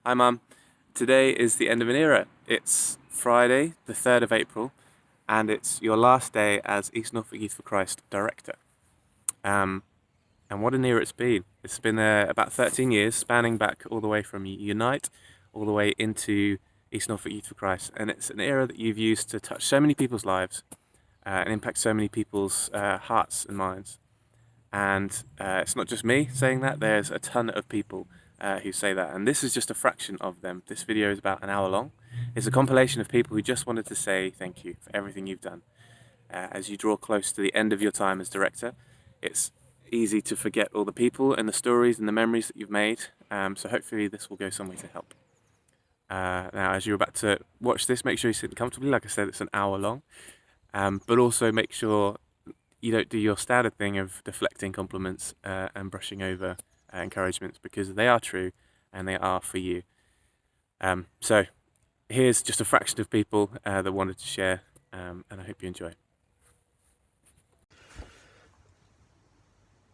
Hi Mum. Today is the end of an era. It's Friday, the 3rd of April, and it's your last day as East Norfolk Youth for Christ director. Um, and what an era it's been. It's been about 13 years, spanning back all the way from Unite all the way into East Norfolk Youth for Christ. And it's an era that you've used to touch so many people's lives and impact so many people's hearts and minds. And it's not just me saying that, there's a ton of people who say that. And this is just a fraction of them. This video is about an hour long. It's a compilation of people who just wanted to say thank you for everything you've done. As you draw close to the end of your time as director, it's easy to forget all the people and the stories and the memories that you've made. So hopefully this will go some way to help. Now, as you're about to watch this, make sure you sit comfortably. Like I said, it's an hour long. But also make sure you don't do your standard thing of deflecting compliments and brushing over encouragements, because they are true and they are for you. So here's just a fraction of people that wanted to share, and I hope you enjoy.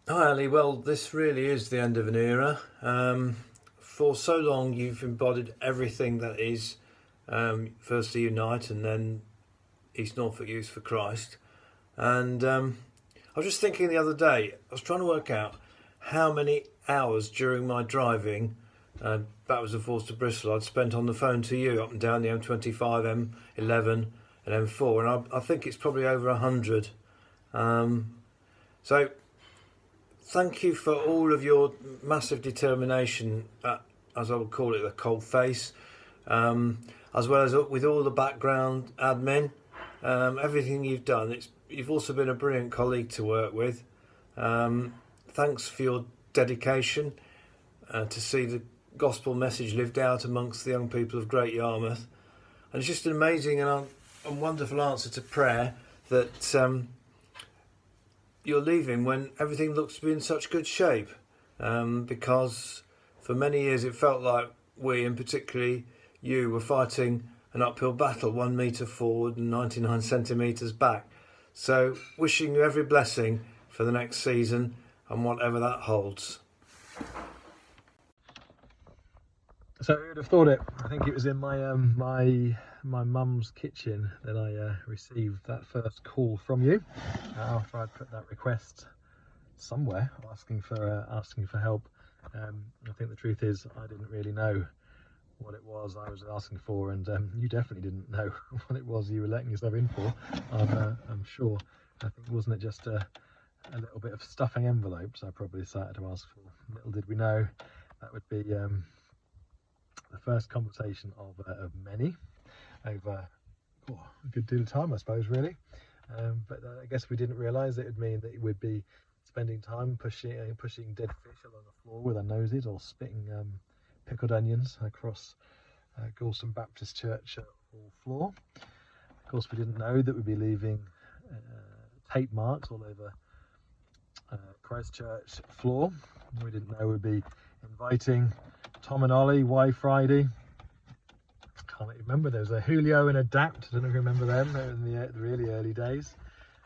Hi Ali, well this really is the end of an era. For so long you've embodied everything that is firstly Unite and then East Norfolk Youth for Christ. And I was just thinking the other day, I was trying to work out how many hours during my driving backwards and forwards to Bristol I'd spent on the phone to you up and down the M25, M11 and M4, and I think it's probably over 100. So thank you for all of your massive determination, as I would call it, the cold face, as well as with all the background admin, everything you've done. You've also been a brilliant colleague to work with. Thanks for your dedication to see the gospel message lived out amongst the young people of Great Yarmouth. And it's just an amazing and wonderful answer to prayer that you're leaving when everything looks to be in such good shape, because for many years it felt like we, and particularly you, were fighting an uphill battle, 1 metre forward and 99 centimetres back. So wishing you every blessing for the next season and whatever that holds. So who would have thought it? I think it was in my mum's kitchen that I received that first call from you after I'd put that request somewhere asking for help. I think the truth is I didn't really know what it was I was asking for, and you definitely didn't know what it was you were letting yourself in for. I'm sure. I think, wasn't it just a little bit of stuffing envelopes I probably started to ask for? Little did we know that would be the first conversation of many over a good deal of time, I suppose, really. But I guess we didn't realise it would mean that it would be spending time pushing dead fish along the floor with our noses, or spitting pickled onions across Gorleston Baptist Church hall floor. Of course, we didn't know that we'd be leaving tape marks all over Christchurch floor. We didn't know we'd be inviting Tom and Ollie, Y Friday. Can't remember, there was a Julio and Adapt, I don't know if you remember them, they were in the really early days.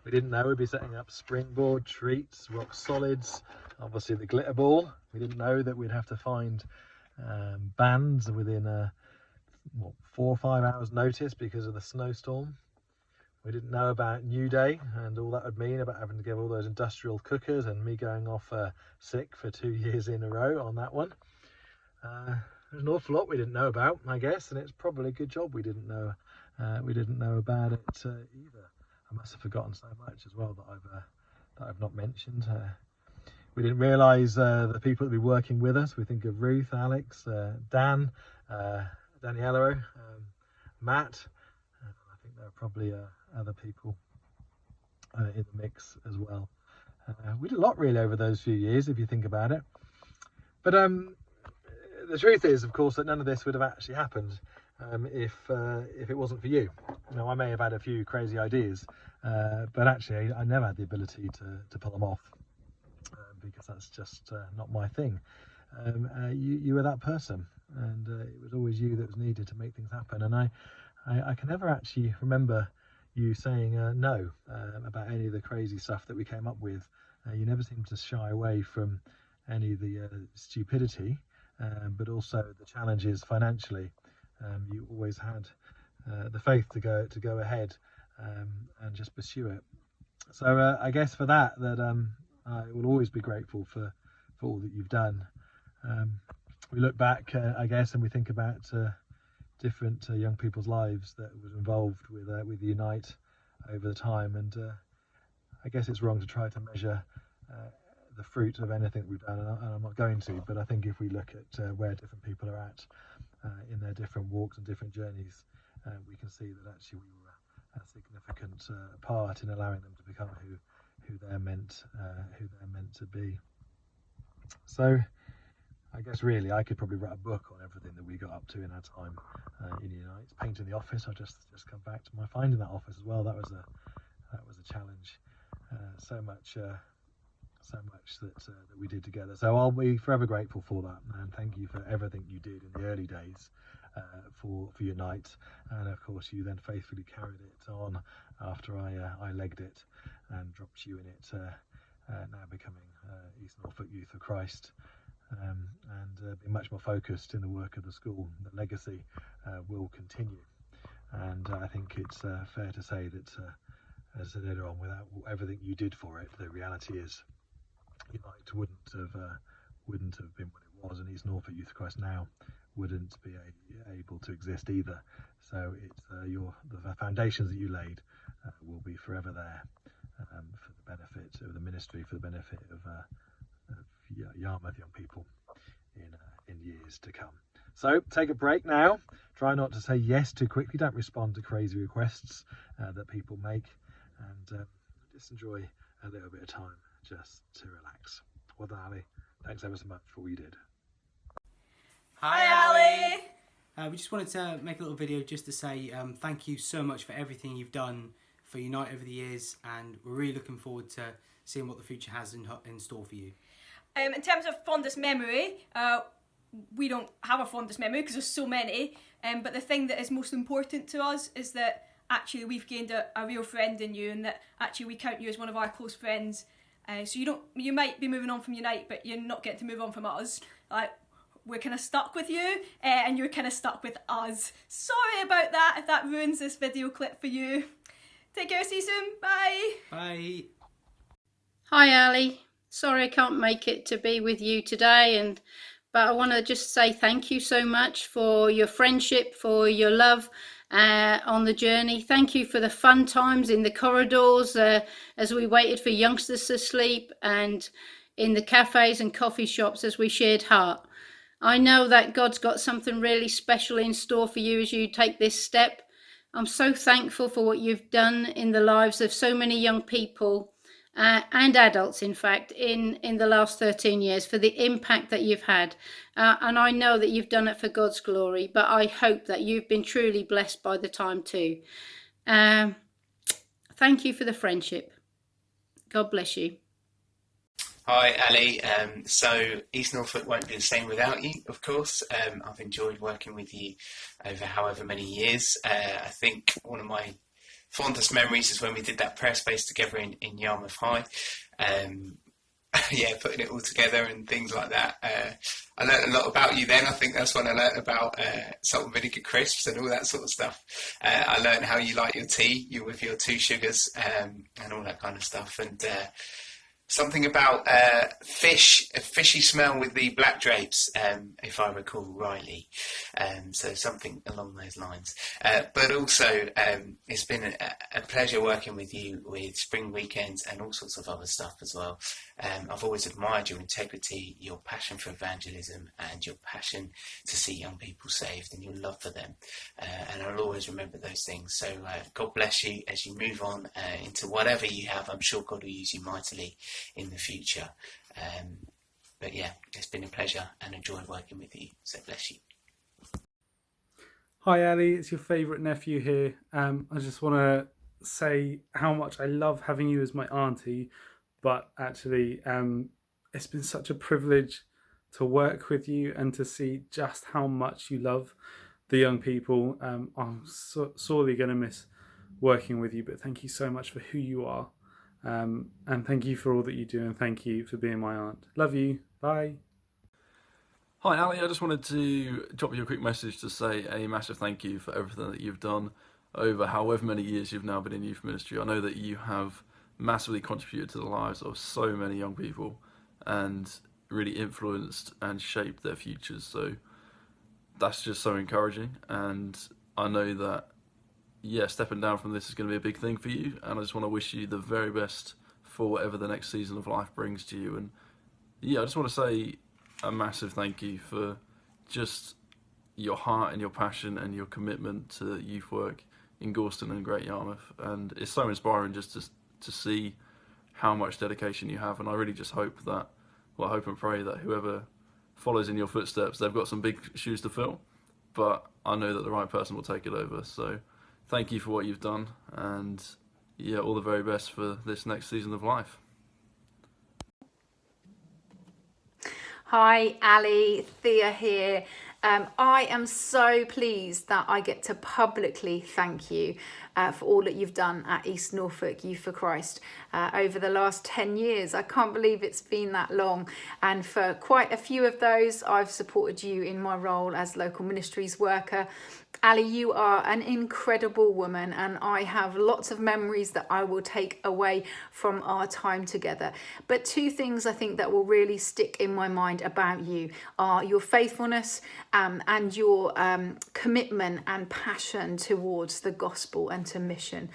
We didn't know we'd be setting up Springboard, Treats, Rock Solids, obviously the Glitter Ball. We didn't know that we'd have to find bands within 4 or 5 hours notice because of the snowstorm. We didn't know about New Day and all that would mean about having to give all those industrial cookers, and me going off sick for 2 years in a row on that one. There's an awful lot we didn't know about, I guess, and it's probably a good job we didn't know about it either. I must have forgotten so much as well that I've not mentioned. We didn't realise the people that would be working with us. We think of Ruth, Alex, Dan, Daniela, Matt. I think there are probably other people in the mix as well. We did a lot really over those few years, if you think about it. But the truth is, of course, that none of this would have actually happened if it wasn't for you. Now, I may have had a few crazy ideas, but actually I never had the ability to pull them off, because that's just not my thing. You were that person, and it was always you that was needed to make things happen. And I can never actually remember you saying no about any of the crazy stuff that we came up with. You never seemed to shy away from any of the stupidity. but also the challenges financially. You always had the faith to go ahead and just pursue it. So I guess for that I will always be grateful for all that you've done. We look back, I guess, and we think about different young people's lives that was involved with Unite over the time, and I guess it's wrong to try to measure the fruit of anything we've done, and I'm not going to. But I think if we look at where different people are at in their different walks and different journeys, we can see that actually we were a significant part in allowing them to become who they're meant to be. So I guess really I could probably write a book on everything that we got up to in our time in Unite. Painting the office, I just come back to my finding that office as well. That was a challenge. So much that we did together. So I'll be forever grateful for that, and thank you for everything you did in the early days for Unite, and of course you then faithfully carried it on after I legged it and dropped you in it, now becoming East Norfolk Youth for Christ, and being much more focused in the work of the school. The legacy will continue, and I think it's fair to say that, as I said earlier on, without everything you did for it, the reality is Unite wouldn't have been what it was, and East Norfolk Youth for Christ now wouldn't be able to exist either. So it's the foundations that you laid will be forever there for the benefit of the ministry, for the benefit of Yarmouth young people in years to come. So take a break now. Try not to say yes too quickly. Don't respond to crazy requests that people make, and just enjoy a little bit of time just to relax. Well done, Ali. Thanks ever so much for all you did. Hi, Ali. We just wanted to make a little video just to say thank you so much for everything you've done for Unite over the years, and we're really looking forward to seeing what the future has in store for you. In terms of fondest memory, we don't have a fondest memory because there's so many, but the thing that is most important to us is that actually we've gained a real friend in you, and that actually we count you as one of our close friends. So you might be moving on from Unite, but you're not getting to move on from us. We're kind of stuck with you, and you're kind of stuck with us. Sorry about that if that ruins this video clip for you. Take care, see you soon. Bye. Bye. Hi, Ali. Sorry I can't make it to be with you today, but I want to just say thank you so much for your friendship, for your love on the journey. Thank you for the fun times in the corridors as we waited for youngsters to sleep, and in the cafes and coffee shops as we shared heart. I know that God's got something really special in store for you as you take this step. I'm so thankful for what you've done in the lives of so many young people and adults, in fact, in the last 13 years, for the impact that you've had. And I know that you've done it for God's glory, but I hope that you've been truly blessed by the time too. Thank you for the friendship. God bless you. Hi, Ali. So East Norfolk won't be the same without you, of course. I've enjoyed working with you over however many years. I think one of my fondest memories is when we did that prayer space together in Yarmouth High. Putting it all together and things like that. I learnt a lot about you then. I think that's when I learnt about salt and vinegar crisps and all that sort of stuff. I learnt how you like your tea, you with your 2 sugars, and all that kind of stuff. And something about a fishy smell with the black drapes, if I recall rightly. So something along those lines. But also, it's been a pleasure working with you with Spring Weekends and all sorts of other stuff as well. I've always admired your integrity, your passion for evangelism, and your passion to see young people saved, and your love for them. And I'll always remember those things. So God bless you as you move on into whatever you have. I'm sure God will use you mightily in the future. But yeah, it's been a pleasure and enjoyed working with you. So bless you. Hi Ali, it's your favourite nephew here. I just want to say how much I love having you as my auntie, but actually it's been such a privilege to work with you and to see just how much you love the young people. I'm sorely going to miss working with you, but thank you so much for who you are. And thank you for all that you do, and thank you for being my aunt. Love you. Bye. Hi Ali, I just wanted to drop you a quick message to say a massive thank you for everything that you've done over however many years you've now been in youth ministry. I know that you have massively contributed to the lives of so many young people and really influenced and shaped their futures. So that's just so encouraging, and I know that, yeah, stepping down from this is going to be a big thing for you, and I just want to wish you the very best for whatever the next season of life brings to you. And yeah, I just want to say a massive thank you for just your heart and your passion and your commitment to youth work in Gorleston and Great Yarmouth. And it's so inspiring just to see how much dedication you have. And I really just hope that, well, I hope and pray that whoever follows in your footsteps, they've got some big shoes to fill, but I know that the right person will take it over. So thank you for what you've done, and yeah, all the very best for this next season of life. Hi Ali, Thea here. I am so pleased that I get to publicly thank you for all that you've done at East Norfolk Youth for Christ over the last 10 years. I can't believe it's been that long. And for quite a few of those, I've supported you in my role as local ministries worker. Ali, you are an incredible woman, and I have lots of memories that I will take away from our time together. But two things I think that will really stick in my mind about you are your faithfulness and your commitment and passion towards the gospel and to mission.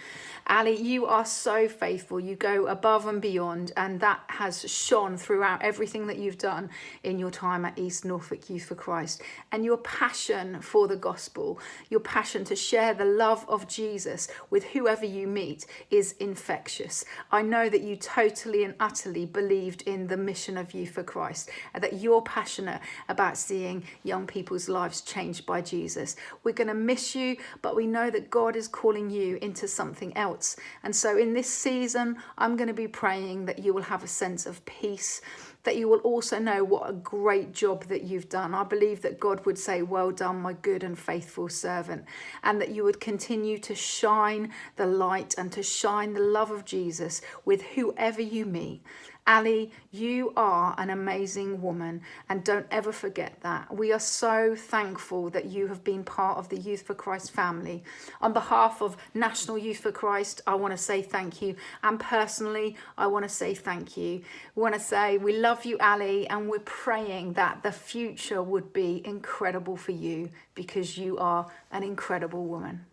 Ali, you are so faithful. You go above and beyond, and that has shone throughout everything that you've done in your time at East Norfolk Youth for Christ. And your passion for the gospel, your passion to share the love of Jesus with whoever you meet is infectious. I know that you totally and utterly believed in the mission of Youth for Christ, and that you're passionate about seeing young people's lives changed by Jesus. We're going to miss you, but we know that God is calling you into something else. And so in this season, I'm going to be praying that you will have a sense of peace, that you will also know what a great job that you've done. I believe that God would say, well done, my good and faithful servant, and that you would continue to shine the light and to shine the love of Jesus with whoever you meet. Ali, you are an amazing woman, and don't ever forget that. We are so thankful that you have been part of the Youth for Christ family. On behalf of National Youth for Christ, I want to say thank you. And personally, I want to say thank you. We want to say we love you, Ali, and we're praying that the future would be incredible for you, because you are an incredible woman.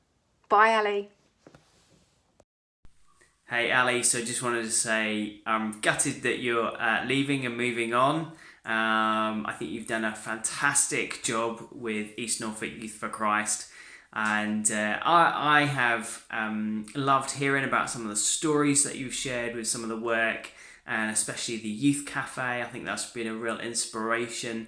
Bye, Ali. Hey Ali, so just wanted to say I'm gutted that you're leaving and moving on. I think you've done a fantastic job with East Norfolk Youth for Christ, and I have loved hearing about some of the stories that you've shared with some of the work, and especially the Youth Cafe. I think that's been a real inspiration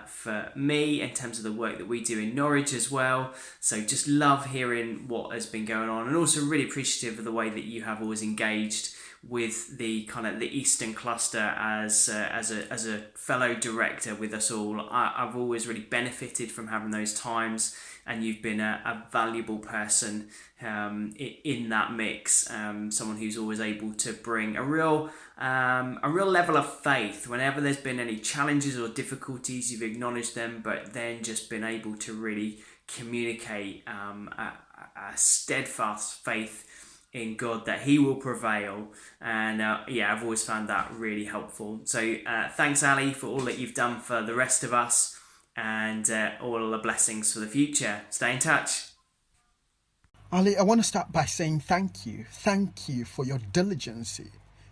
for me in terms of the work that we do in Norwich as well. So just love hearing what has been going on, and also really appreciative of the way that you have always engaged with the kind of the Eastern cluster as a fellow director with us all. I've always really benefited from having those times, and you've been a valuable person in that mix. Someone who's always able to bring a real level of faith whenever there's been any challenges or difficulties. You've acknowledged them, but then just been able to really communicate a steadfast faith in God that He will prevail. And I've always found that really helpful. So thanks, Ali, for all that you've done for the rest of us, and all the blessings for the future. Stay in touch. Ali, I want to start by saying thank you. Thank you for your diligence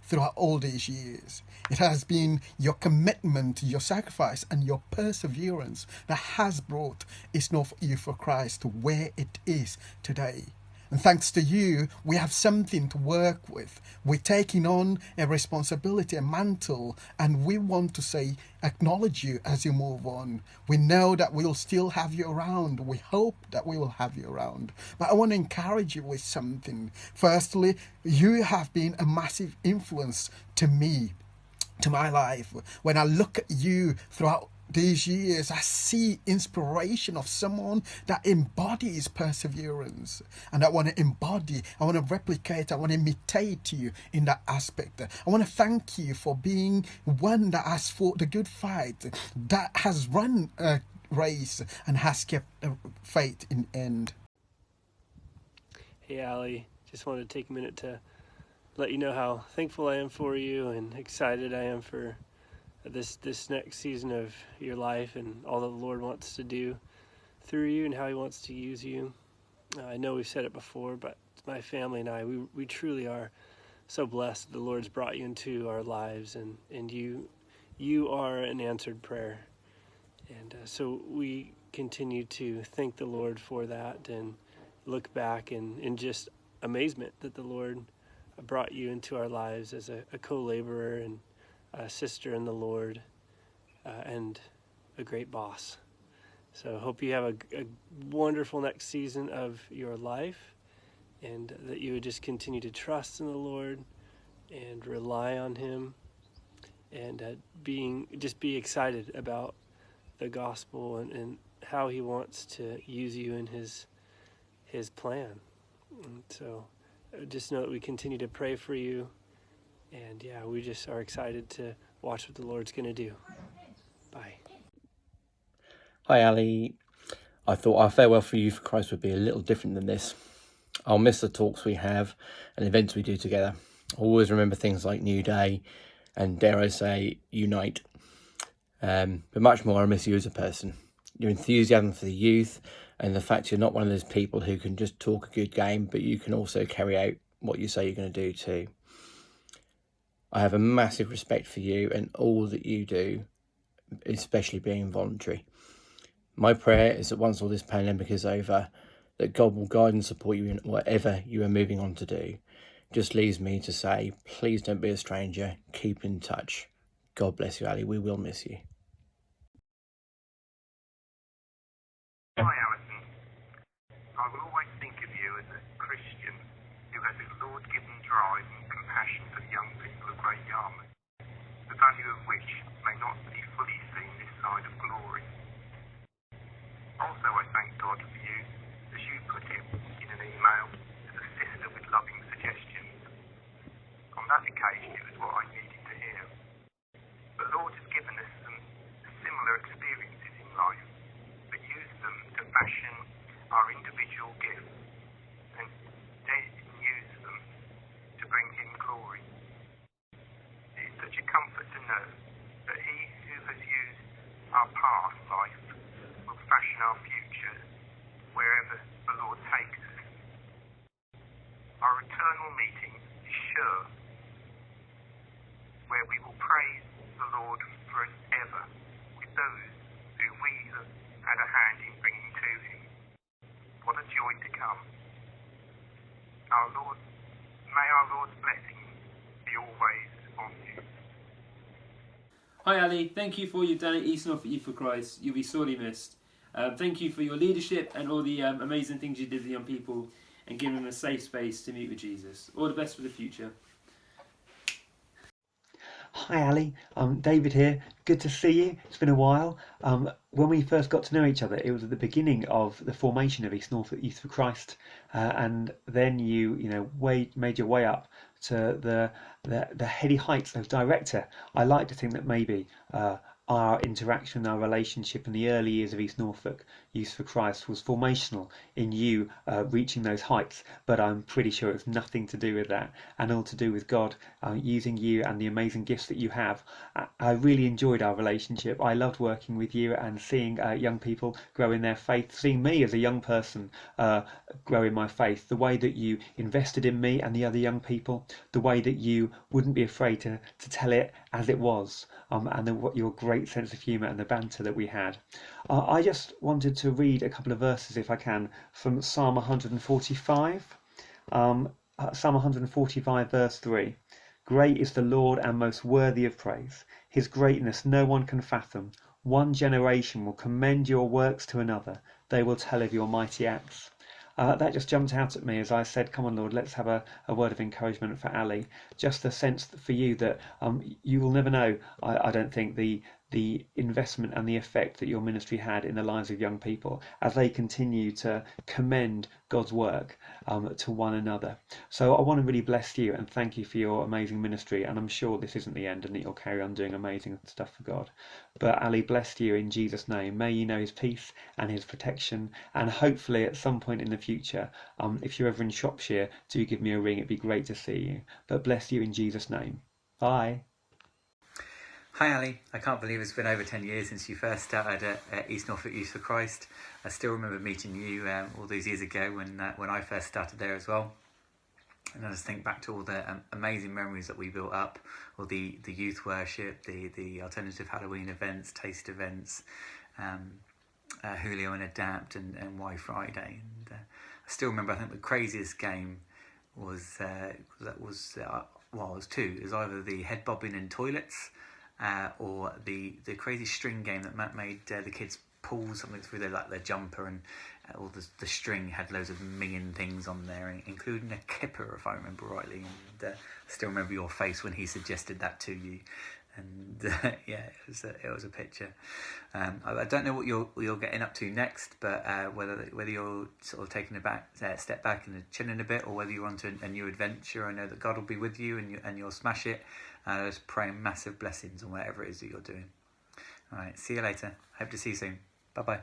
throughout all these years. It has been your commitment, your sacrifice, and your perseverance that has brought East Norfolk Youth for Christ to where it is today. And thanks to you, we have something to work with. We're taking on a responsibility, a mantle, and we want to say, acknowledge you as you move on. We know that we'll still have you around. We hope that we will have you around. But I want to encourage you with something. Firstly, you have been a massive influence to me, to my life. When I look at you throughout these years, I see inspiration of someone that embodies perseverance. And I want to embody, I want to replicate, I want to imitate you in that aspect. I want to thank you for being one that has fought the good fight, that has run a race and has kept faith in end. Hey Ali, just wanted to take a minute to let you know how thankful I am for you and excited I am for this next season of your life and all that the Lord wants to do through you and how he wants to use you. I know we've said it before, but my family and I, we truly are so blessed that the Lord's brought you into our lives, and you are an answered prayer. And so we continue to thank the Lord for that and look back in just amazement that the Lord brought you into our lives as a co-laborer and a sister in the Lord, and a great boss. So hope you have a wonderful next season of your life, and that you would just continue to trust in the Lord and rely on him, and be excited about the gospel and how he wants to use you in his plan. And so just know that we continue to pray for you. And yeah, we just are excited to watch what the Lord's going to do. Bye. Hi Ali. I thought our farewell for Youth for Christ would be a little different than this. I'll miss the talks we have and events we do together. I'll always remember things like New Day and, dare I say, Unite. But much more, I miss you as a person. Your enthusiasm for the youth and the fact you're not one of those people who can just talk a good game, but you can also carry out what you say you're going to do too. I have a massive respect for you and all that you do, especially being voluntary. My prayer is that once all this pandemic is over, that God will guide and support you in whatever you are moving on to do. Just leaves me to say, please don't be a stranger. Keep in touch. God bless you, Ali. We will miss you. Hi, Alison. I will always think of you as a Christian who has a Lord-given drive and compassion for the young people of Great Yarmouth, the value of which may not be fully seen this side of glory. Also, I thank God for you, as you put it in an email, as a sister with loving suggestions. On that occasion, it was what I needed to hear. The Lord has given us some similar experiences in life, but use them to fashion our individual gifts, and then use them to bring him glory. It is such a comfort to know that he who has used our past life will fashion our future wherever the Lord takes us. Our eternal meeting is sure, where we will praise the Lord forever with those who we have had a hand in bringing to him. What a joy to come. May our Lord's blessing be always on you. Hi Ali, thank you for all you've done at East Norfolk Youth for Christ. You'll be sorely missed. Thank you for your leadership and all the amazing things you did with young people and giving them a safe space to meet with Jesus. All the best for the future. Hi Ali, David here. Good to see you. It's been a while. When we first got to know each other, it was at the beginning of the formation of East Norfolk Youth for Christ, and then you made your way up to the heady heights of director. I like to think that maybe our interaction, our relationship in the early years of East Norfolk Youth for Christ was formational in you reaching those heights, but I'm pretty sure it's nothing to do with that and all to do with God using you and the amazing gifts that you have. I really enjoyed our relationship. I loved working with you and seeing young people grow in their faith, seeing me as a young person grow in my faith, the way that you invested in me and the other young people, the way that you wouldn't be afraid to tell it as it was, and your great sense of humour and the banter that we had. I just wanted to read a couple of verses, if I can, from Psalm 145. Psalm 145 verse 3. Great is the Lord and most worthy of praise. His greatness no one can fathom. One generation will commend your works to another. They will tell of your mighty acts. That just jumped out at me as I said, come on Lord, let's have a word of encouragement for Ali. Just the sense for you that you will never know, I don't think, the the investment and the effect that your ministry had in the lives of young people as they continue to commend God's work to one another. So I want to really bless you and thank you for your amazing ministry, and I'm sure this isn't the end and that you'll carry on doing amazing stuff for God. But Ali, bless you in Jesus' name. May you know his peace and his protection, and hopefully at some point in the future, if you're ever in Shropshire, do give me a ring. It'd be great to see you. But bless you in Jesus' name. Bye. Hi Ali, I can't believe it's been over 10 years since you first started at East Norfolk Youth for Christ. I still remember meeting you all those years ago when I first started there as well. And I just think back to all the amazing memories that we built up, all the youth worship, the alternative Halloween events, taste events, Julio and Adapt and Y Friday. And I still remember, I think the craziest game was it was two. It was either the head bobbing in toilets, or the crazy string game that Matt made the kids pull something through their jumper, and all the string had loads of minging things on there, including a kipper, if I remember rightly. And I still remember your face when he suggested that to you. And yeah, it was a picture. I don't know what you're getting up to next, but whether you're sort of taking a step back and chilling a bit, or whether you're onto a new adventure. I know that God will be with you and you'll smash it. Just praying massive blessings on whatever it is that you're doing. All right, see you later. Hope to see you soon. Bye bye.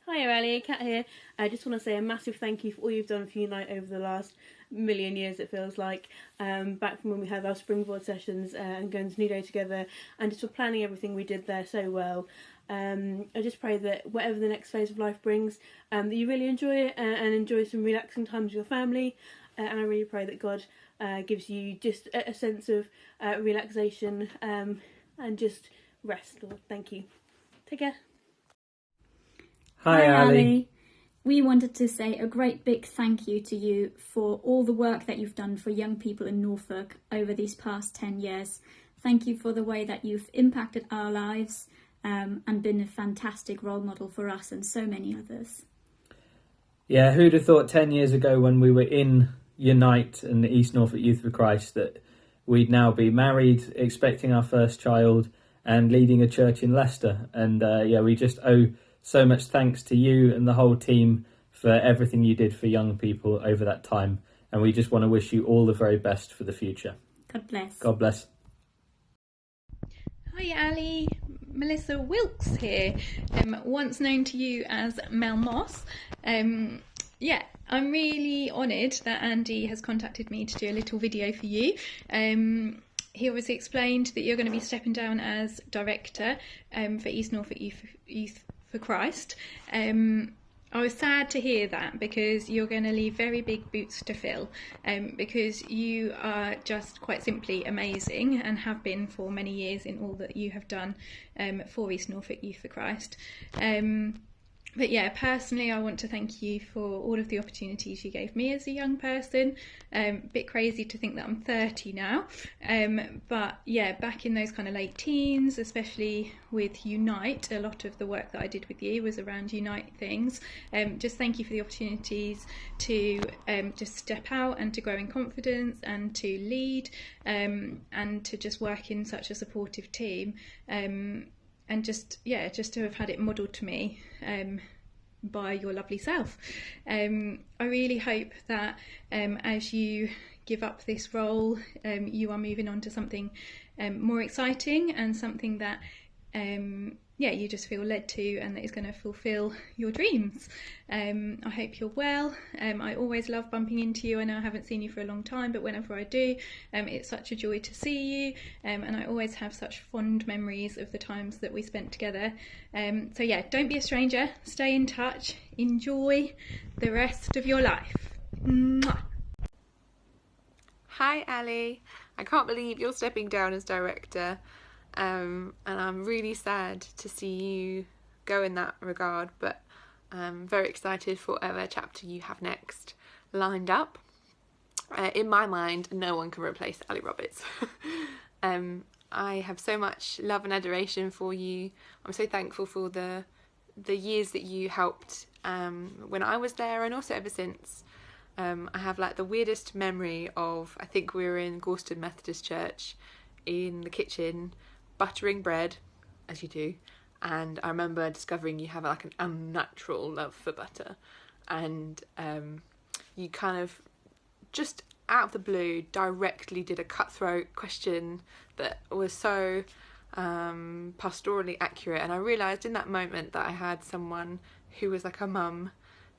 Hi Ali, Kat here. I just want to say a massive thank you for all you've done for Unite over the last million years, it feels like. Back from when we had our springboard sessions and going to New Day together, and just for planning everything we did there so well. I just pray that whatever the next phase of life brings, that you really enjoy it and enjoy some relaxing times with your family. And I really pray that God gives you just a sense of relaxation and just rest, Lord. Thank you. Take care. Hi Ali. We wanted to say a great big thank you to you for all the work that you've done for young people in Norfolk over these past 10 years. Thank you for the way that you've impacted our lives and been a fantastic role model for us and so many others. Yeah, who'd have thought 10 years ago when we were in Unite and the East Norfolk Youth for Christ that we'd now be married, expecting our first child and leading a church in Leicester. And we just owe so much thanks to you and the whole team for everything you did for young people over that time. And we just want to wish you all the very best for the future. God bless. God bless. Hi Ali, Melissa Wilkes here, once known to you as Mel Moss. I'm really honoured that Andy has contacted me to do a little video for you. He obviously explained that you're going to be stepping down as director for East Norfolk Youth for Christ. I was sad to hear that, because you're going to leave very big boots to fill, because you are just quite simply amazing and have been for many years in all that you have done for East Norfolk Youth for Christ. But yeah, personally, I want to thank you for all of the opportunities you gave me as a young person. Bit crazy to think that I'm 30 now. But yeah, back in those kind of late teens, especially with Unite, a lot of the work that I did with you was around Unite things. Just thank you for the opportunities to just step out and to grow in confidence and to lead and to just work in such a supportive team. And just to have had it modelled to me by your lovely self. I really hope that as you give up this role, you are moving on to something more exciting and something that you just feel led to and that is going to fulfil your dreams. I hope you're well. I always love bumping into you. I know I haven't seen you for a long time, but whenever I do, it's such a joy to see you, and I always have such fond memories of the times that we spent together. So yeah, don't be a stranger, stay in touch, enjoy the rest of your life. Mwah. Hi Ali, I can't believe you're stepping down as director. And I'm really sad to see you go in that regard, but I'm very excited for whatever chapter you have next lined up. In my mind, no one can replace Ali Roberts. I have so much love and adoration for you. I'm so thankful for the years that you helped when I was there, and also ever since. I have like the weirdest memory of, I think we were in Gorston Methodist Church in the kitchen buttering bread, as you do, and I remember discovering you have like an unnatural love for butter, and you kind of just out of the blue directly did a cutthroat question that was so pastorally accurate, and I realised in that moment that I had someone who was like a mum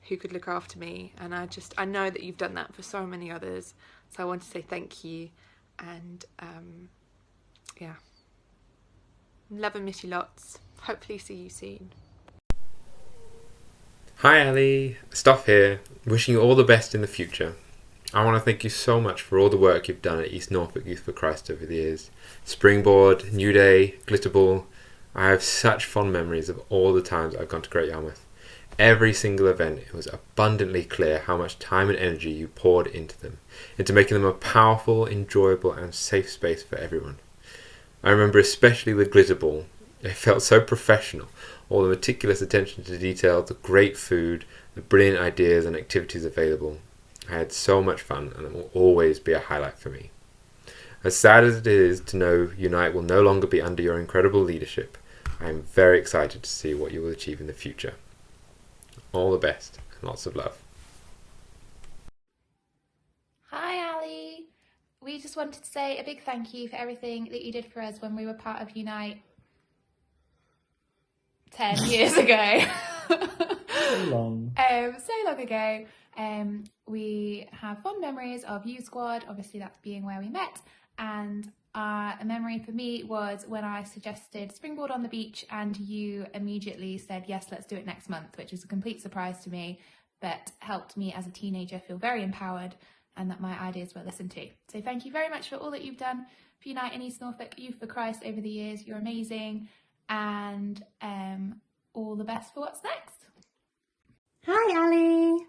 who could look after me, and I know that you've done that for so many others, so I want to say thank you, and yeah, love and miss you lots. Hopefully see you soon. Hi Ali, Stoff here, wishing you all the best in the future. I want to thank you so much for all the work you've done at East Norfolk Youth for Christ over the years. Springboard, New Day, Glitterball. I have such fond memories of all the times I've gone to Great Yarmouth. Every single event, it was abundantly clear how much time and energy you poured into them, into making them a powerful, enjoyable and safe space for everyone. I remember especially the Glitterball. It felt so professional, all the meticulous attention to detail, the great food, the brilliant ideas and activities available. I had so much fun, and it will always be a highlight for me. As sad as it is to know Unite will no longer be under your incredible leadership, I am very excited to see what you will achieve in the future. All the best, and lots of love. Hi Ali, we just wanted to say a big thank you for everything that you did for us when we were part of Unite 10 years ago. So long. So long ago. We have fond memories of U Squad, obviously that's being where we met, and a memory for me was when I suggested Springboard on the beach and you immediately said yes, let's do it next month, which is a complete surprise to me, but helped me as a teenager feel very empowered and that my ideas were listened to. So thank you very much for all that you've done for Unite and East Norfolk Youth for Christ over the years. You're amazing, and all the best for what's next. Hi Ali.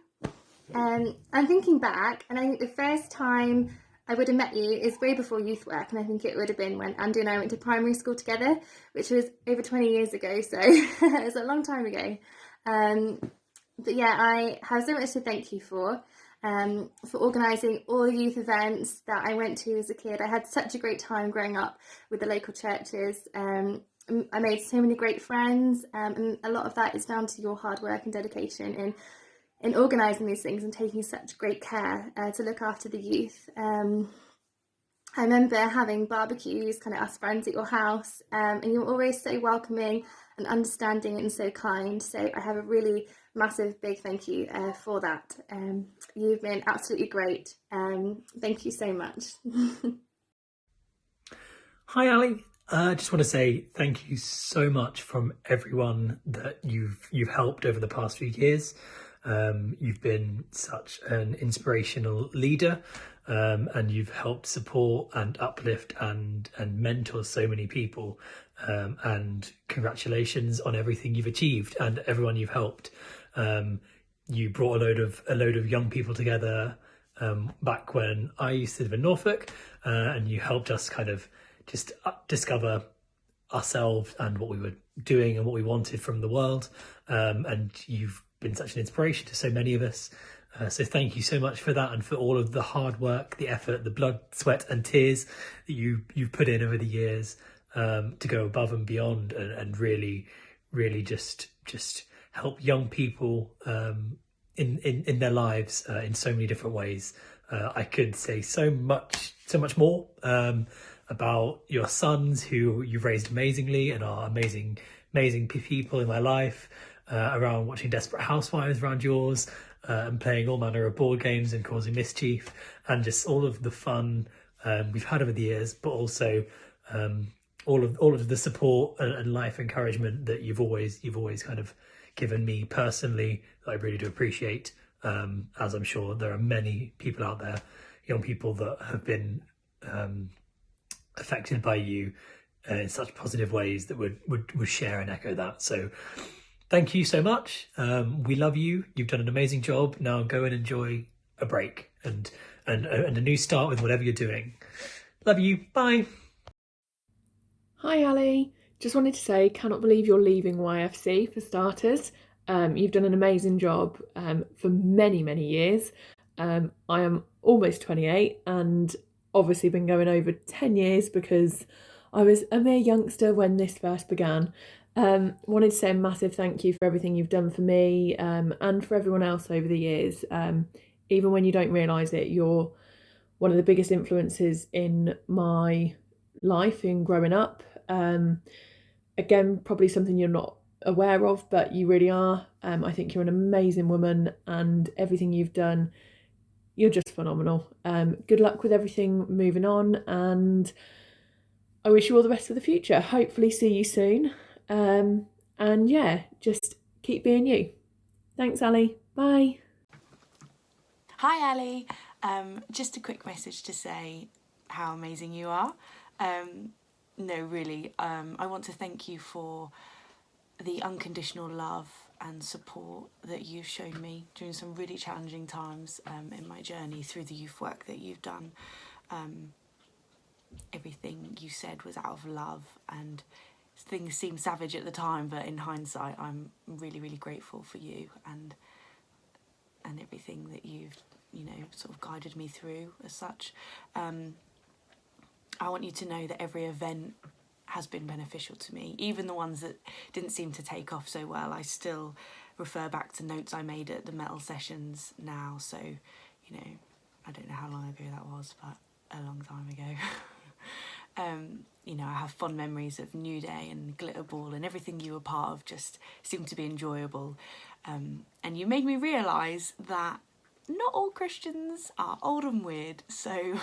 I'm thinking back, and I think the first time I would have met you is way before youth work, and I think it would have been when Andy and I went to primary school together, which was over 20 years ago, so it was a long time ago. But yeah, I have so much to thank you for organising all the youth events that I went to as a kid. I had such a great time growing up with the local churches. I made so many great friends, and a lot of that is down to your hard work and dedication in organising these things and taking such great care to look after the youth. I remember having barbecues, kind of us friends at your house, and you were always so welcoming and understanding and so kind. So I have a really massive big thank you for that. You've been absolutely great. Thank you so much. Hi Ali. I just want to say thank you so much from everyone that you've helped over the past few years. You've been such an inspirational leader, and you've helped support and uplift and mentor so many people, and congratulations on everything you've achieved and everyone you've helped. You brought a load of young people together back when I used to live in Norfolk, and you helped us kind of just discover ourselves and what we were doing and what we wanted from the world, and you've been such an inspiration to so many of us. So thank you so much for that, and for all of the hard work, the effort, the blood, sweat and tears that you've put in over the years, to go above and beyond and really just help young people in their lives in so many different ways. I could say so much more about your sons, who you've raised amazingly and are amazing people in my life, around watching Desperate Housewives around yours, and playing all manner of board games and causing mischief, and just all of the fun we've had over the years, but also all of the support and life encouragement that you've always kind of given me personally, that I really do appreciate, as I'm sure there are many people out there, young people that have been affected by you in such positive ways that would share and echo that. So thank you so much. We love you. You've done an amazing job. Now go and enjoy a break and a new start with whatever you're doing. Love you. Bye. Hi Ali. Just wanted to say, cannot believe you're leaving YFC for starters. You've done an amazing job for many, many years. I am almost 28 and obviously been going over 10 years because I was a mere youngster when this first began. Wanted to say a massive thank you for everything you've done for me, and for everyone else over the years. Even when you don't realise it, you're one of the biggest influences in my life in growing up. Again, probably something you're not aware of, but you really are. I think you're an amazing woman, and everything you've done, you're just phenomenal. Good luck with everything moving on, and I wish you all the best for the future. Hopefully see you soon. And yeah, just keep being you. Thanks, Ali. Bye. Hi, Ali. Just a quick message to say how amazing you are. No, really, I want to thank you for the unconditional love and support that you've shown me during some really challenging times in my journey through the youth work that you've done. Everything you said was out of love, and things seemed savage at the time, but in hindsight I'm really, really grateful for you and everything that you've, you know, sort of guided me through as such. I want you to know that every event has been beneficial to me, even the ones that didn't seem to take off so well. I still refer back to notes I made at the metal sessions now, so, you know, I don't know how long ago that was, but a long time ago. You know, I have fond memories of New Day and Glitterball, and everything you were part of just seemed to be enjoyable. And you made me realise that not all Christians are old and weird, so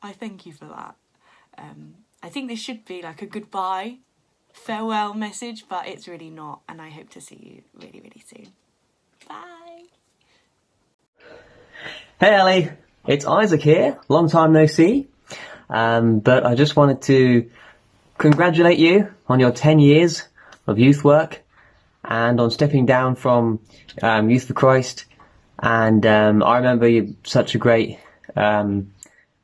I thank you for that. I think this should be like a goodbye, farewell message, but it's really not, and I hope to see you really, really soon. Bye! Hey Ali, it's Isaac here, long time no see, but I just wanted to congratulate you on your 10 years of youth work and on stepping down from Youth for Christ, and I remember you such a great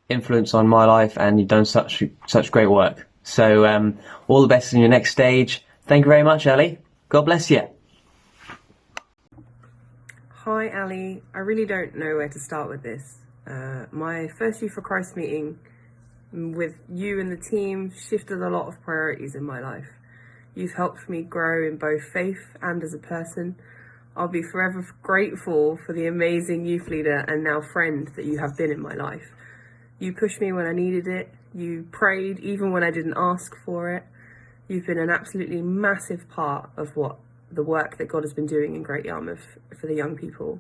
influence on my life, and you've done such great work. So all the best in your next stage. Thank you very much, Ali. God bless you. Hi Ali, I really don't know where to start with this. My first Youth for Christ meeting with you and the team shifted a lot of priorities in my life. You've helped me grow in both faith and as a person. I'll be forever grateful for the amazing youth leader and now friend that you have been in my life. You pushed me when I needed it. You prayed even when I didn't ask for it. You've been an absolutely massive part of the work that God has been doing in Great Yarmouth for the young people.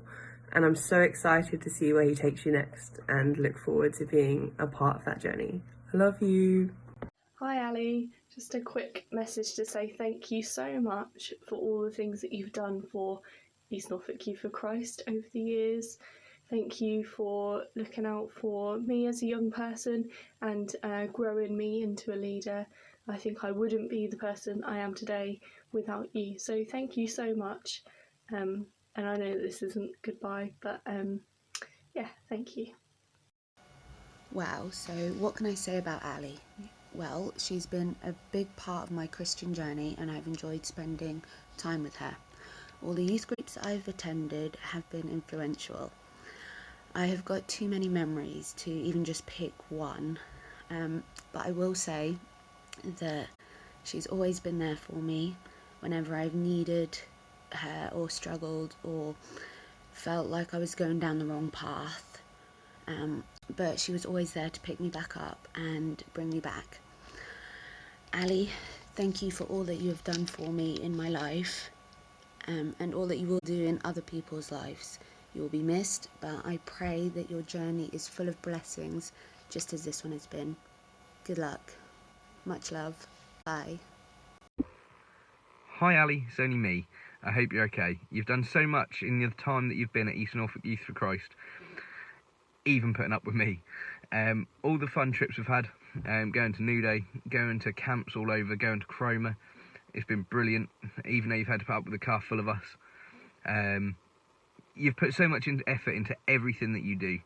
And I'm so excited to see where he takes you next and look forward to being a part of that journey. I love you. Hi Ali, just a quick message to say thank you so much for all the things that you've done for East Norfolk Youth for Christ over the years. Thank you for looking out for me as a young person and growing me into a leader. I think I wouldn't be the person I am today without you. So thank you so much. And I know that this isn't goodbye, but yeah, thank you. Wow, so what can I say about Ali? Well, she's been a big part of my Christian journey, and I've enjoyed spending time with her. All the youth groups I've attended have been influential. I have got too many memories to even just pick one, but I will say that she's always been there for me whenever I've needed her or struggled or felt like I was going down the wrong path, but she was always there to pick me back up and bring me back. Ali, thank you for all that you have done for me in my life, and all that you will do in other people's lives. You will be missed, but I pray that your journey is full of blessings, just as this one has been. Good luck. Much love. Bye. Hi Ali, it's only me. I hope you're okay. You've done so much in the time that you've been at East Norfolk Youth for Christ, even putting up with me. All the fun trips we've had, going to New Day, going to camps all over, going to Cromer. It's been brilliant, even though you've had to put up with a car full of us. You've put so much effort into everything that you do,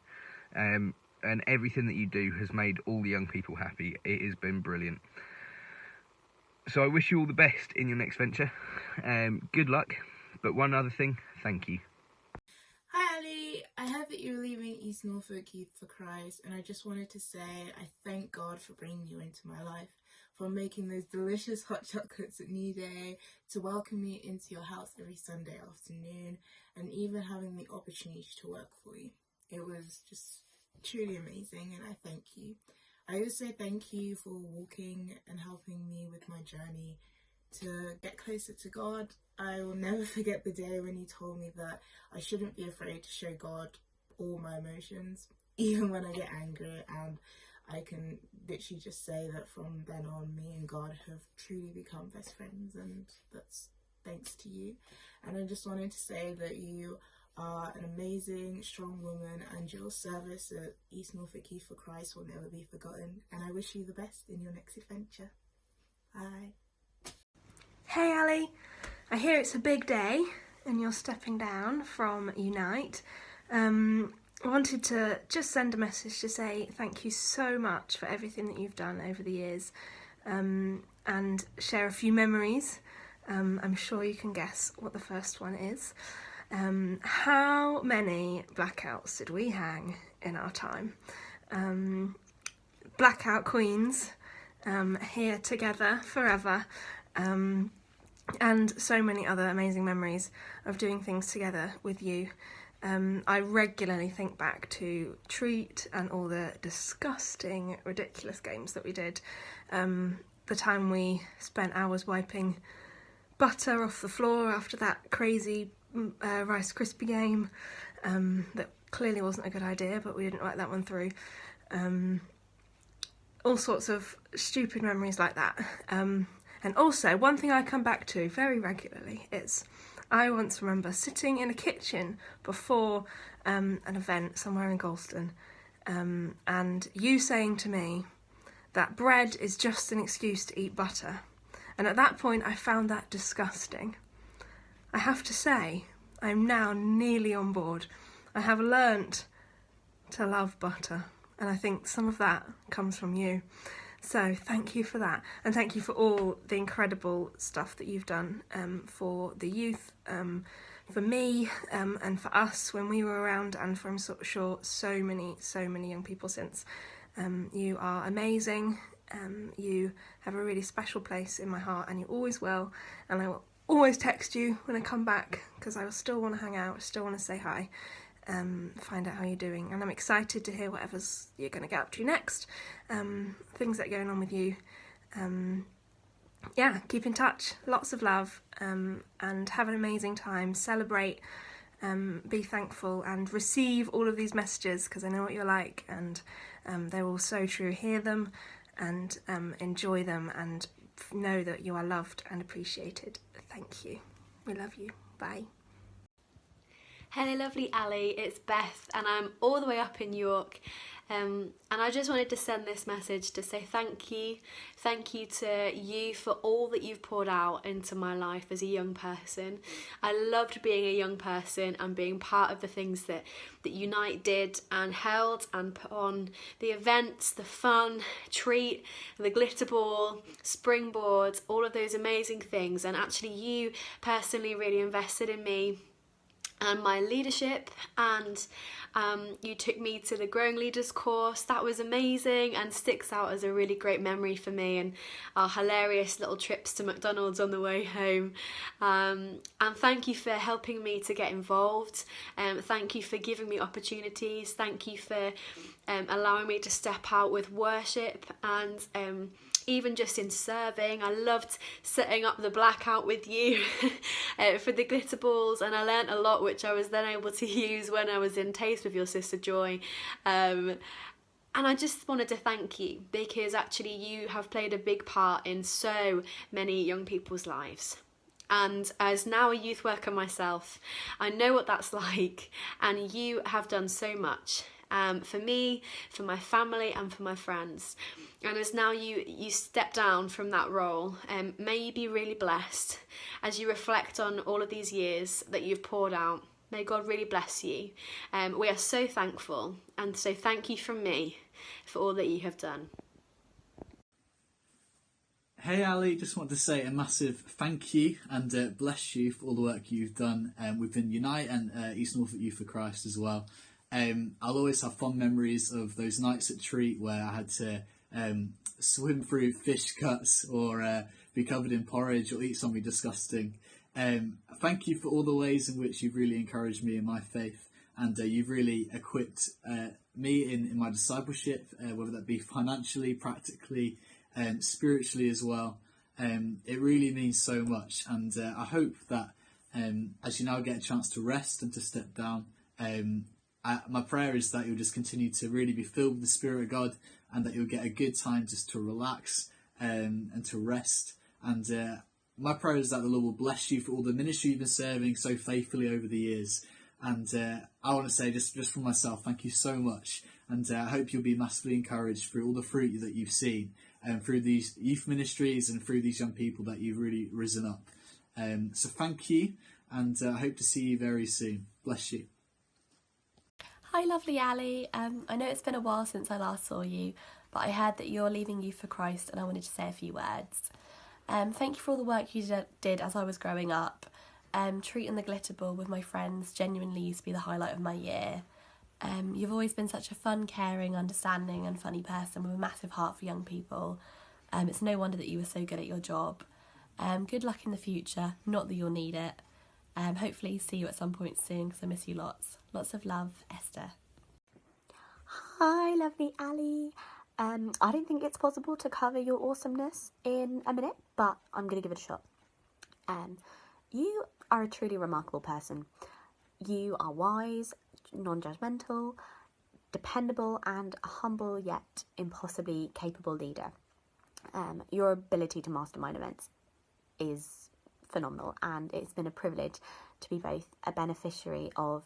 and everything that you do has made all the young people happy. It has been brilliant. So I wish you all the best in your next venture. Good luck, but one other thing, thank you. Hi Ali, I heard that you're leaving East Norfolk Youth for Christ, and I just wanted to say I thank God for bringing you into my life, from making those delicious hot chocolates at New Day to welcome me into your house every Sunday afternoon, and even having the opportunity to work for you. It was just truly amazing, and I thank you. I also thank you for walking and helping me with my journey to get closer to God. I will never forget the day when you told me that I shouldn't be afraid to show God all my emotions, even when I get angry, and I can literally just say that from then on, me and God have truly become best friends, and that's thanks to you. And I just wanted to say that you are an amazing, strong woman, and your service at East Norfolk Youth for Christ will never be forgotten, and I wish you the best in your next adventure. Bye. Hey Ali, I hear it's a big day and you're stepping down from Unite. I wanted to just send a message to say thank you so much for everything that you've done over the years, and share a few memories. I'm sure you can guess what the first one is. How many blackouts did we hang in our time? Blackout Queens, here together forever, and so many other amazing memories of doing things together with you. I regularly think back to Treat and all the disgusting, ridiculous games that we did. The time we spent hours wiping butter off the floor after that crazy Rice Krispie game that clearly wasn't a good idea, but we didn't write that one through. All sorts of stupid memories like that. And also, one thing I come back to very regularly is I once remember sitting in a kitchen before an event somewhere in Galston, and you saying to me that bread is just an excuse to eat butter. And at that point I found that disgusting. I have to say, I'm now nearly on board. I have learnt to love butter, and I think some of that comes from you. So thank you for that, and thank you for all the incredible stuff that you've done for the youth, for me, and for us when we were around, and for I'm sure so many young people since. You are amazing. You have a really special place in my heart, and you always will, and I will always text you when I come back, because I will still want to hang out, still want to say hi, find out how you're doing, and I'm excited to hear whatever's you're going to get up to next, things that are going on with you. Yeah, keep in touch, lots of love, and have an amazing time, celebrate, be thankful, and receive all of these messages, because I know what you're like, and they're all so true. Hear them and enjoy them, and know that you are loved and appreciated. Thank you. We love you. Bye. Hello lovely Ali, it's Beth, and I'm all the way up in York, and I just wanted to send this message to say thank you to you for all that you've poured out into my life as a young person. I loved being a young person and being part of the things that Unite did and held and put on, the events, the fun, Treat, the glitter ball, springboard, all of those amazing things, and actually you personally really invested in me and my leadership, and you took me to the Growing Leaders course. That was amazing and sticks out as a really great memory for me, and our hilarious little trips to McDonald's on the way home. And thank you for helping me to get involved. Thank you for giving me opportunities. Thank you for allowing me to step out with worship, and even just in serving. I loved setting up the blackout with you for the glitter balls, and I learnt a lot which I was then able to use when I was in Taste with your sister Joy. And I just wanted to thank you, because actually you have played a big part in so many young people's lives. And as now a youth worker myself, I know what that's like, and you have done so much. For me, for my family, and for my friends. And as now you step down from that role, may you be really blessed as you reflect on all of these years that you've poured out. May God really bless you. We are so thankful, and so thank you from me for all that you have done. Hey Ali, just want to say a massive thank you and bless you for all the work you've done within Unite and East Norfolk Youth for Christ as well. I'll always have fond memories of those nights at Treat where I had to swim through fish guts or be covered in porridge or eat something disgusting. Thank you for all the ways in which you've really encouraged me in my faith, and you've really equipped me in my discipleship, whether that be financially, practically, spiritually as well. It really means so much, and I hope that as you now get a chance to rest and to step down, my prayer is that you'll just continue to really be filled with the Spirit of God, and that you'll get a good time just to relax and to rest. And my prayer is that the Lord will bless you for all the ministry you've been serving so faithfully over the years. And I want to say, just for myself, thank you so much. And I hope you'll be massively encouraged through all the fruit that you've seen, and through these youth ministries and through these young people that you've really risen up. So thank you, and I hope to see you very soon. Bless you. Hi, lovely Ali. I know it's been a while since I last saw you, but I heard that you're leaving Youth for Christ, and I wanted to say a few words. Thank you for all the work you did as I was growing up. Treating the glitter ball with my friends genuinely used to be the highlight of my year. You've always been such a fun, caring, understanding and funny person with a massive heart for young people. It's no wonder that you were so good at your job. Good luck in the future, not that you'll need it. Hopefully see you at some point soon, because I miss you lots. Lots of love, Esther. Hi, lovely Ali. I don't think it's possible to cover your awesomeness in a minute, but I'm going to give it a shot. You are a truly remarkable person. You are wise, non-judgmental, dependable, and a humble yet impossibly capable leader. Your ability to mastermind events is phenomenal, and it's been a privilege to be both a beneficiary of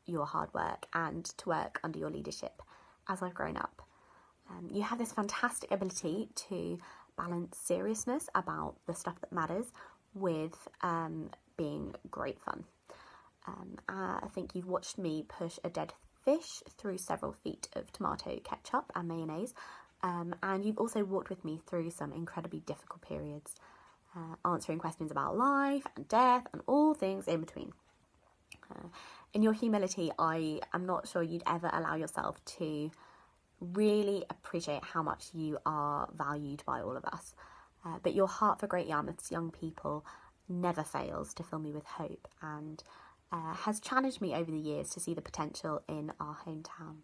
your hard work and to work under your leadership as I've grown up. You have this fantastic ability to balance seriousness about the stuff that matters with being great fun. I think you've watched me push a dead fish through several feet of tomato ketchup and mayonnaise, and you've also walked with me through some incredibly difficult periods, answering questions about life and death and all things in between. In your humility, I am not sure you'd ever allow yourself to really appreciate how much you are valued by all of us. But your heart for Great Yarmouth's young people never fails to fill me with hope, and has challenged me over the years to see the potential in our hometown.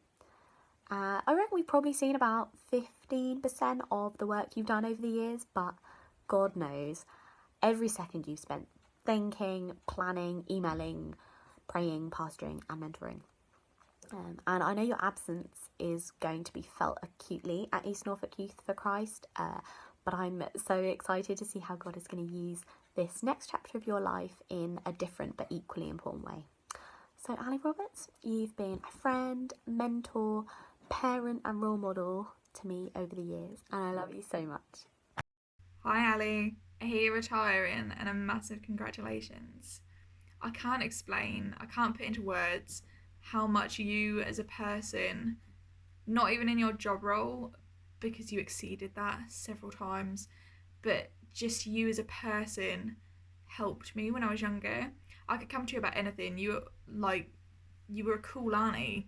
I reckon we've probably seen about 15% of the work you've done over the years, but God knows every second you've spent thinking, planning, emailing, praying, pastoring and mentoring. And I know your absence is going to be felt acutely at East Norfolk Youth for Christ, but I'm so excited to see how God is going to use this next chapter of your life in a different but equally important way. So Ali Roberts, you've been a friend, mentor, parent and role model to me over the years, and I love you so much. Hi Ali, I hear you're retiring, and a massive congratulations. I can't explain, I can't put into words how much you as a person, not even in your job role, because you exceeded that several times, but just you as a person helped me when I was younger. I could come to you about anything. You were a cool auntie,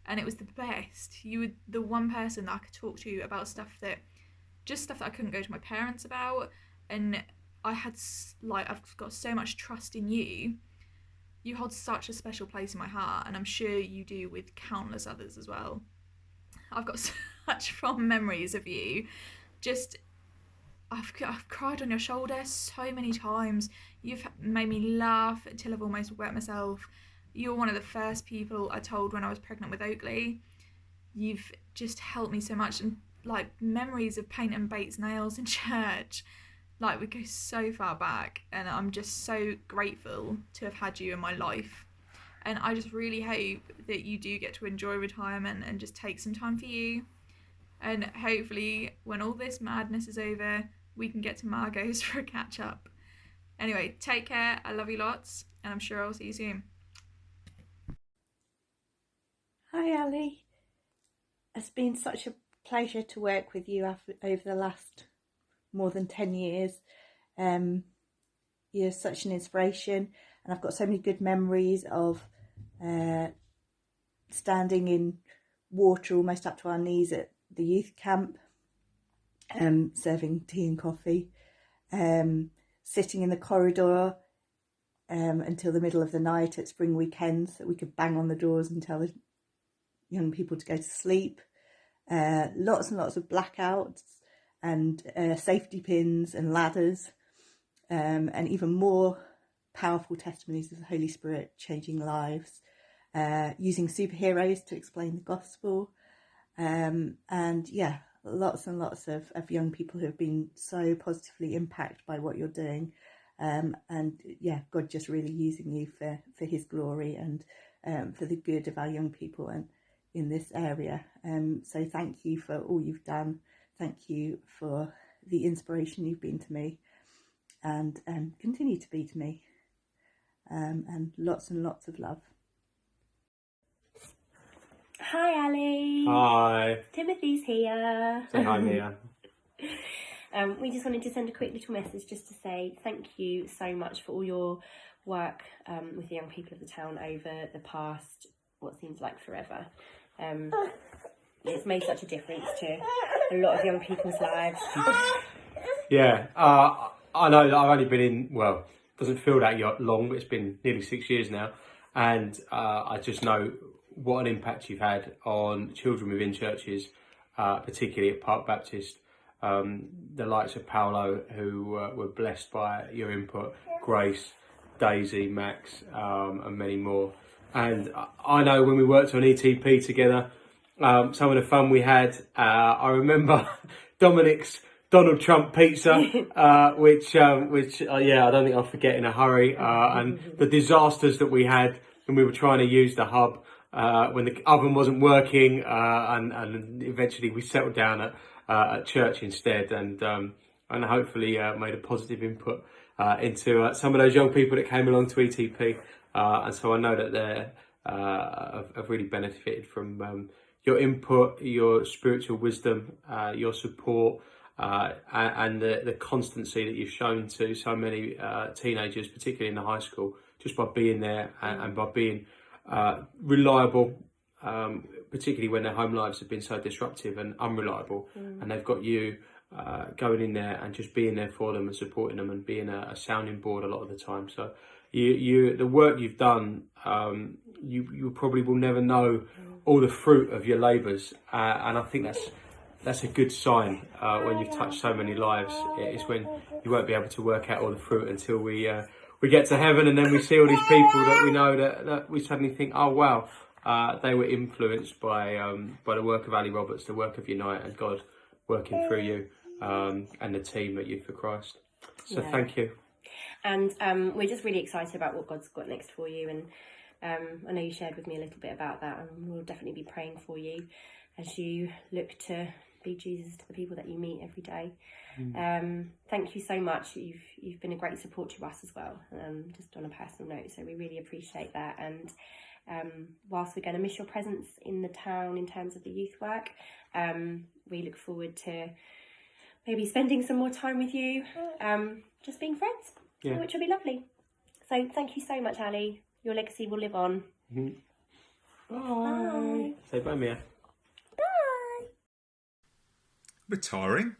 and it was the best. You were the one person that I could talk to about stuff that I couldn't go to my parents about, and I've got so much trust in you. You hold such a special place in my heart, and I'm sure you do with countless others as well. I've got such fond memories of you. I've cried on your shoulder so many times. You've made me laugh until I've almost wet myself. You're one of the first people I told when I was pregnant with Oakley. You've just helped me so much, and memories of painting Bates nails in church. We go so far back, and I'm just so grateful to have had you in my life. And I just really hope that you do get to enjoy retirement and just take some time for you. And hopefully when all this madness is over, we can get to Margot's for a catch up. Anyway, take care, I love you lots, and I'm sure I'll see you soon. Hi Ali, it's been such a pleasure to work with you over the last more than 10 years. You're such an inspiration, and I've got so many good memories of standing in water almost up to our knees at the youth camp, serving tea and coffee, sitting in the corridor until the middle of the night at spring weekends, that we could bang on the doors and tell the young people to go to sleep. Lots and lots of blackouts and safety pins and ladders, and even more powerful testimonies of the Holy Spirit changing lives, using superheroes to explain the gospel, and yeah, lots and lots of young people who have been so positively impacted by what you're doing, and yeah, God just really using you for his glory and for the good of our young people and in this area. So thank you for all you've done. Thank you for the inspiration you've been to me and continue to be to me. And lots of love. Hi, Ali. Hi. Timothy's here. Say hi, Mia. We just wanted to send a quick little message just to say thank you so much for all your work with the young people of the town over the past, what seems like forever. It's made such a difference to a lot of young people's lives. Yeah, I know that I've only been in, well, doesn't feel that long, but it's been nearly 6 years now. And I just know what an impact you've had on children within churches, particularly at Park Baptist. The likes of Paolo, who were blessed by your input, Grace, Daisy, Max, and many more. And I know when we worked on ETP together, some of the fun we had. I remember Dominic's Donald Trump pizza, which yeah, I don't think I'll forget in a hurry. And the disasters that we had when we were trying to use the hub, when the oven wasn't working, and eventually we settled down at church instead, and hopefully made a positive input into some of those young people that came along to ETP. And so I know that they have really benefited from your input, your spiritual wisdom, your support, and the constancy that you've shown to so many teenagers, particularly in the high school, just by being there and by being reliable, particularly when their home lives have been so disruptive and unreliable, and they've got you going in there and just being there for them and supporting them and being a sounding board a lot of the time. So the work you've done, you probably will never know all the fruit of your labours, and I think that's a good sign when you've touched so many lives. It's when you won't be able to work out all the fruit until we get to heaven, and then we see all these people that we know that we suddenly think, oh wow, they were influenced by the work of Ali Roberts, the work of Unite, and God working through you and the team at Youth for Christ. So Yeah. thank you. And we're just really excited about what God's got next for you. And I know you shared with me a little bit about that, and we'll definitely be praying for you as you look to be Jesus to the people that you meet every day. Thank you so much. You've been a great support to us as well, just on a personal note. So we really appreciate that. And whilst we're going to miss your presence in the town in terms of the youth work, we look forward to maybe spending some more time with you, just being friends, Yeah. which will be lovely. So thank you so much, Ali. Your legacy will live on. Bye. Say bye, Mia. Retiring?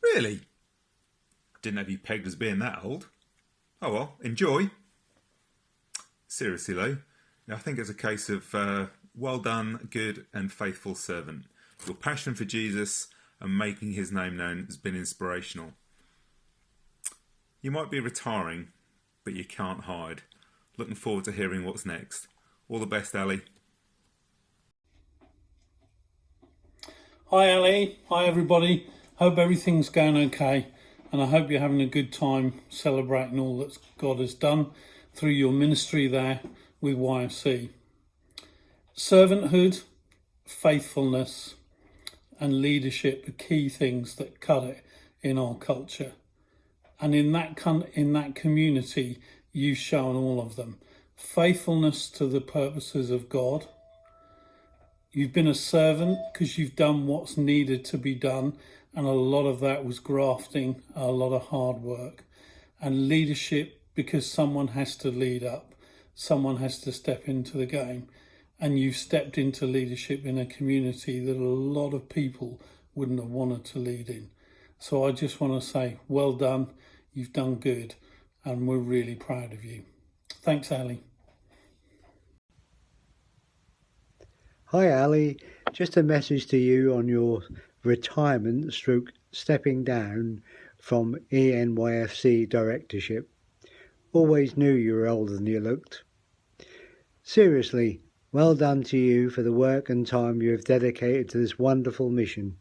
Really? Didn't have you pegged as being that old. Oh well, enjoy. Seriously though, I think it's a case of well done, good and faithful servant. Your passion for Jesus and making his name known has been inspirational. You might be retiring, but you can't hide. Looking forward to hearing what's next. All the best, Ali. Hi Ali, hi everybody. Hope everything's going okay, and I hope you're having a good time celebrating all that God has done through your ministry there with YFC. Servanthood, faithfulness and leadership are key things that cut it in our culture. And in that community, you've shown all of them. Faithfulness to the purposes of God. You've been a servant because you've done what's needed to be done, and a lot of that was grafting, a lot of hard work. And leadership because someone has to lead up, someone has to step into the game, and you've stepped into leadership in a community that a lot of people wouldn't have wanted to lead in. So I just want to say, well done, you've done good, and we're really proud of you. Thanks, Ali. Hi Ali, just a message to you on your retirement stroke stepping down from ENYFC directorship. Always knew you were older than you looked. Seriously, well done to you for the work and time you have dedicated to this wonderful mission.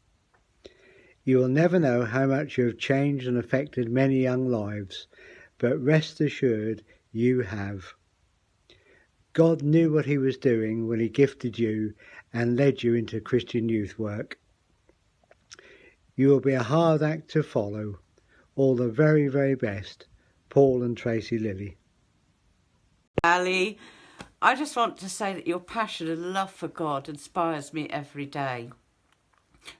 You will never know how much you have changed and affected many young lives, but rest assured you have. God knew what he was doing when he gifted you and led you into Christian youth work. You will be a hard act to follow. All the very, very best, Paul and Tracy Lilly. Ali, I just want to say that your passion and love for God inspires me every day.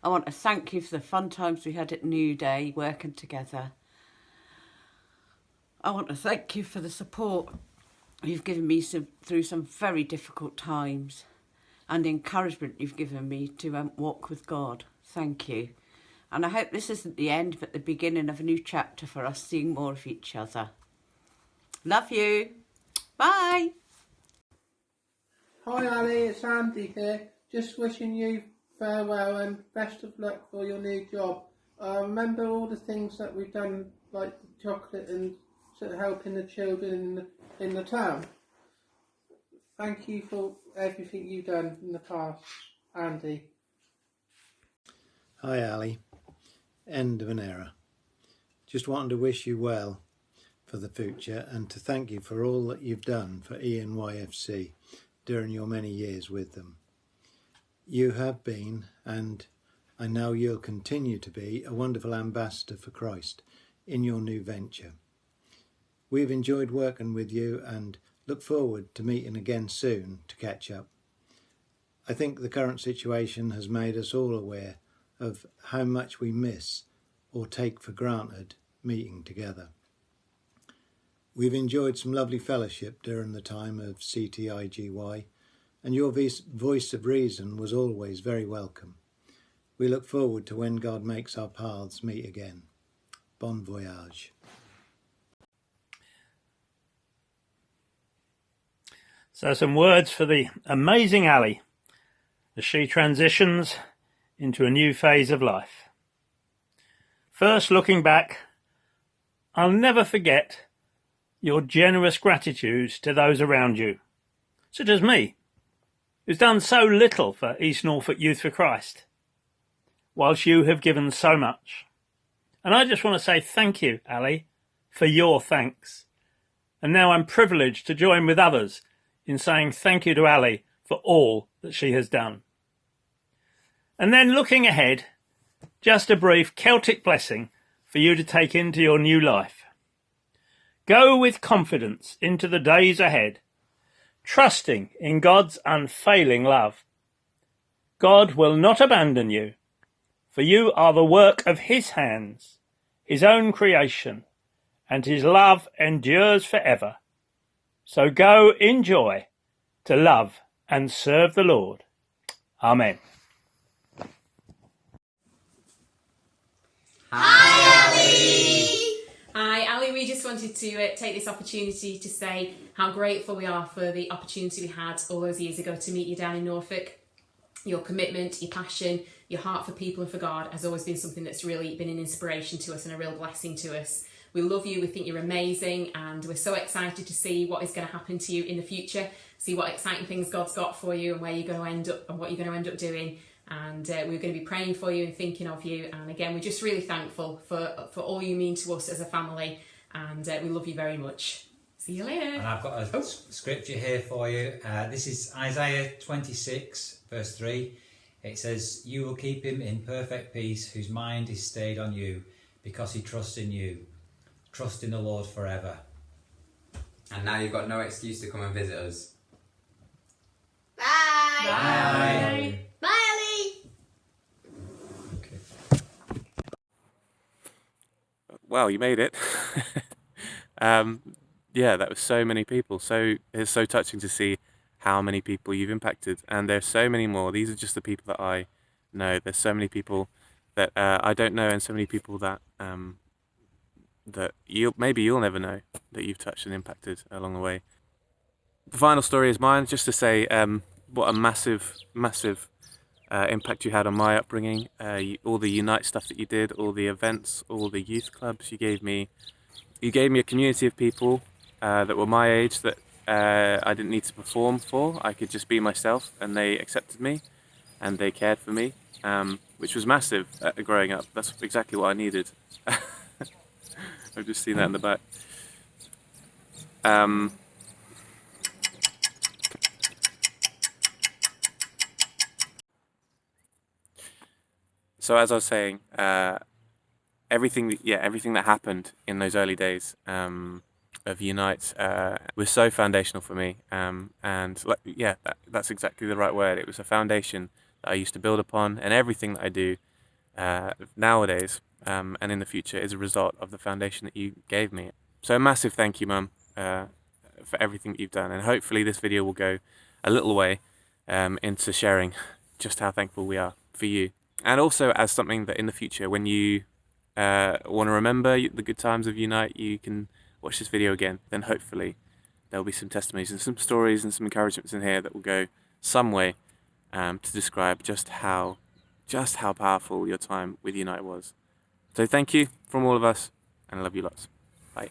I want to thank you for the fun times we had at New Day working together. I want to thank you for the support you've given me through some very difficult times and the encouragement you've given me to walk with God. Thank you. And I hope this isn't the end, but the beginning of a new chapter for us seeing more of each other. Love you. Bye. Hi Ali, it's Andy here. Just wishing you farewell and best of luck for your new job. I remember all the things that we've done, like the chocolate and sort of helping the children in the town. Thank you for everything you've done in the past, Andy. Hi Ali, end of an era. Just wanted to wish you well for the future and to thank you for all that you've done for ENYFC during your many years with them. You have been, and I know you'll continue to be, a wonderful ambassador for Christ in your new venture. We've enjoyed working with you and look forward to meeting again soon to catch up. I think the current situation has made us all aware of how much we miss or take for granted meeting together. We've enjoyed some lovely fellowship during the time of CTIGY, and your voice of reason was always very welcome. We look forward to when God makes our paths meet again. Bon voyage. So some words for the amazing Ali as she transitions into a new phase of life. First, looking back, I'll never forget your generous gratitude to those around you, such as me, who's done so little for East Norfolk Youth for Christ, whilst you have given so much. And I just want to say thank you, Ali, for your thanks. And now I'm privileged to join with others in saying thank you to Ali for all that she has done. And then looking ahead, just a brief Celtic blessing for you to take into your new life. Go with confidence into the days ahead, trusting in God's unfailing love. God will not abandon you, for you are the work of his hands, his own creation, and his love endures forever. So go in joy to love and serve the Lord. Amen. Hi, Ali! Hi, Ali. We just wanted to take this opportunity to say how grateful we are for the opportunity we had all those years ago to meet you down in Norfolk. Your commitment, your passion, your heart for people and for God has always been something that's really been an inspiration to us and a real blessing to us. We love you, we think you're amazing, and we're so excited to see what is going to happen to you in the future, see what exciting things God's got for you and where you're going to end up and what you're going to end up doing. And we're going to be praying for you and thinking of you. And again, we're just really thankful for all you mean to us as a family, and we love you very much. See you later. And I've got a scripture here for you. This is Isaiah 26, verse 3. It says, "You will keep him in perfect peace, whose mind is stayed on you, because he trusts in you. Trust in the Lord forever." And now you've got no excuse to come and visit us. Bye. Bye. Bye, Ali. Wow, you made it. Yeah, that was so many people. So it's so touching to see how many people you've impacted, and there's so many more. These are just the people that I know. There's so many people that I don't know, and so many people that that maybe you'll never know that you've touched and impacted along the way. The final story is mine, just to say what a massive impact you had on my upbringing. All the Unite stuff that you did, all the events, all the youth clubs you gave me. You gave me a community of people that were my age that I didn't need to perform for. I could just be myself, and they accepted me and they cared for me, which was massive growing up. That's exactly what I needed. I've just seen that in the back. So as I was saying, everything that happened in those early days of Unite was so foundational for me, and that's exactly the right word. It was a foundation that I used to build upon, and everything that I do nowadays and in the future is a result of the foundation that you gave me. So a massive thank you, Mum, for everything that you've done, and hopefully this video will go a little way into sharing just how thankful we are for you. And also as something that in the future, when you want to remember the good times of Unite, you can watch this video again. Then hopefully there'll be some testimonies and some stories and some encouragements in here that will go some way to describe just how powerful your time with Unite was. So thank you from all of us, and I love you lots. Bye.